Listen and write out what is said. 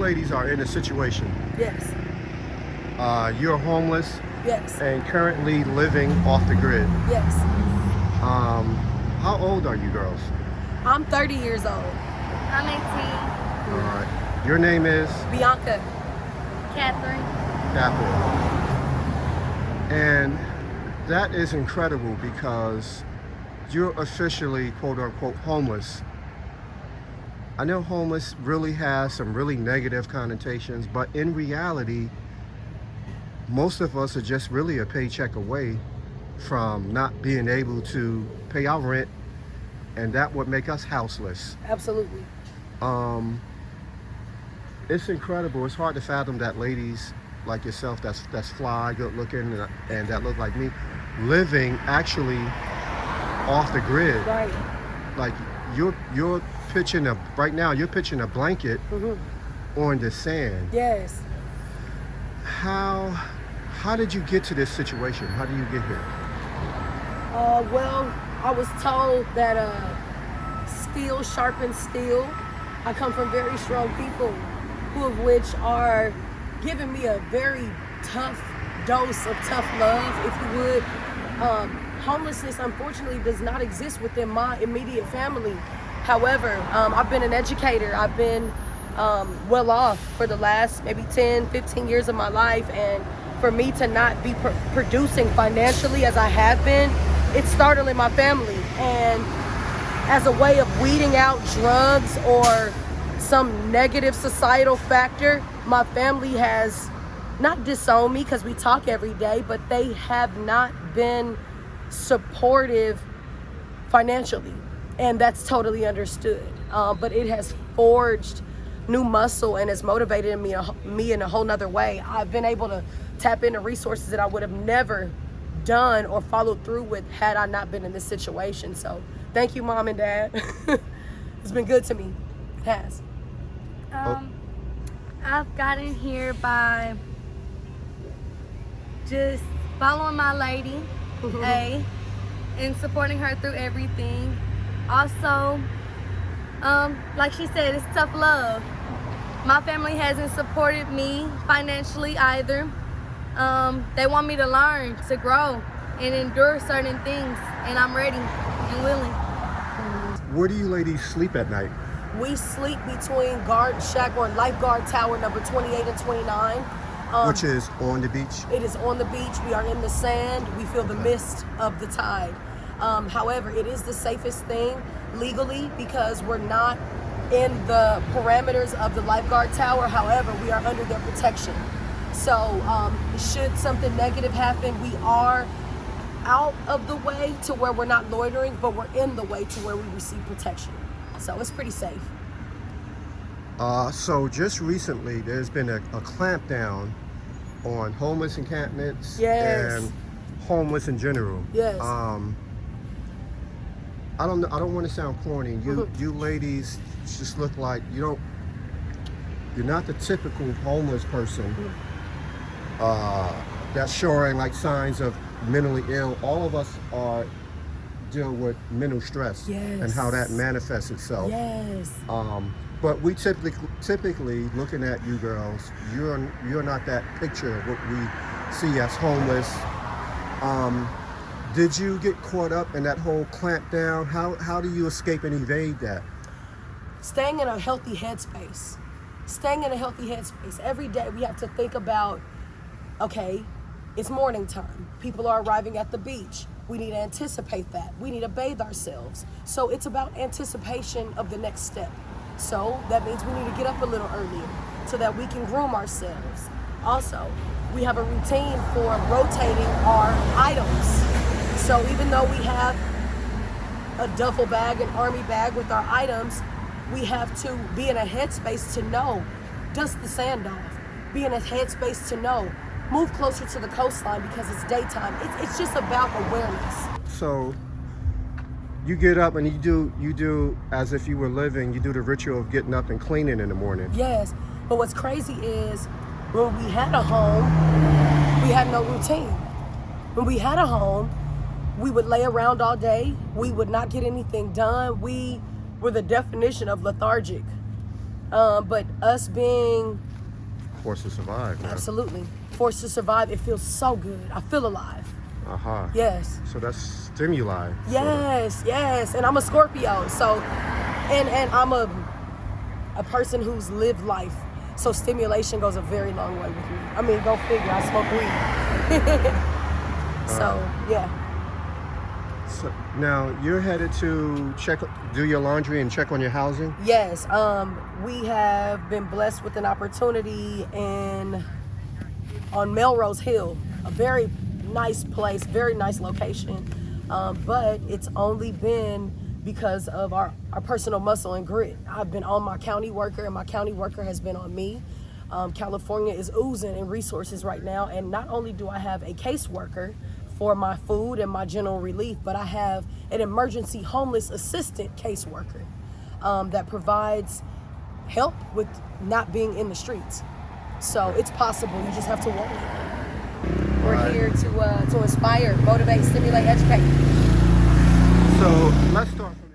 ladies are in a situation. Yes. You're homeless Yes. and currently living off the grid. Yes. How old are you girls? I'm 30 years old. I'm 18. All right. Your name is Bianca. Catherine. Catherine. And that is incredible because you're officially quote unquote homeless. I know homeless really has some really negative connotations, but in reality, most of us are just really a paycheck away from not being able to pay our rent, and that would make us houseless. Absolutely. It's incredible. It's hard to fathom that ladies like yourself, that's fly, good looking, and that look like me, living actually off the grid. Right. Like you're pitching right now. You're pitching a blanket on the sand. Yes. How did you get to this situation? How do you get here? Well, I was told that steel sharpens steel. I come from very strong people, who of which are giving me a very tough dose of tough love, if you would. Homelessness, unfortunately, does not exist within my immediate family. However, I've been an educator. I've been well off for the last maybe 10, 15 years of my life, and for me to not be producing financially as I have been, it's startling my family. And as a way of weeding out drugs or some negative societal factor, my family has not disowned me because we talk every day, but they have not been supportive financially, and that's totally understood. But it has forged new muscle and has motivated me in a whole nother way. I've been able to tap into resources that I would have never done or followed through with had I not been in this situation. So thank you, Mom and Dad. It's been good to me. It has. I've gotten here by just following my lady, A, and supporting her through everything. Also, like she said, it's tough love. My family hasn't supported me financially either. They want me to learn, to grow, and endure certain things, and I'm ready and willing. Where do you ladies sleep at night? We sleep between guard shack or lifeguard tower number 28 and 29. Which is on the beach? It is on the beach. We are in the sand. We feel the mist of the tide. However, it is the safest thing legally because we're not in the parameters of the lifeguard tower. However, we are under their protection. So should something negative happen, we are out of the way to where we're not loitering, but we're in the way to where we receive protection. So it's pretty safe. So just recently, there's been a clampdown on homeless encampments and homeless in general. Yes. I don't want to sound corny. You ladies just look like you're not the typical homeless person that's showing like signs of mentally ill. All of us are deal with mental stress and how that manifests itself. Yes. But we typically looking at you girls, you're not that picture of what we see as homeless. Did you get caught up in that whole clampdown? How do you escape and evade that? Staying in a healthy headspace. Staying in a healthy headspace. Every day we have to think about, okay, it's morning time. People are arriving at the beach. We need to anticipate that. We need to bathe ourselves. So it's about anticipation of the next step. So that means we need to get up a little earlier so that we can groom ourselves. Also, we have a routine for rotating our items. So even though we have a duffel bag, an army bag with our items, we have to be in a headspace to know, dust the sand off. Be in a headspace to know, move closer to the coastline because it's daytime. It's just about awareness. So you get up and you do as if you were living, you do the ritual of getting up and cleaning in the morning. Yes, but what's crazy is when we had a home, we had no routine. When we had a home, we would lay around all day. We would not get anything done. We were the definition of lethargic. But us being Forced to survive. Man. absolutely forced to survive, it feels so good. I feel alive. Aha. Yes. So that's stimuli. Yes. And I'm a Scorpio, so and I'm a person who's lived life. So stimulation goes a very long way with me. I mean, go figure. I smoke weed. So yeah. So now you're headed to do your laundry and check on your housing. Yes. We have been blessed with an opportunity on Melrose Hill, a very nice place, very nice location. But it's only been because of our personal muscle and grit. I've been on my county worker, and my county worker has been on me. California is oozing in resources right now, and not only do I have a caseworker for my food and my general relief, but I have an emergency homeless assistant caseworker that provides help with not being in the streets. So it's possible, you just have to want it. We're here to inspire, motivate, stimulate, educate. So let's start from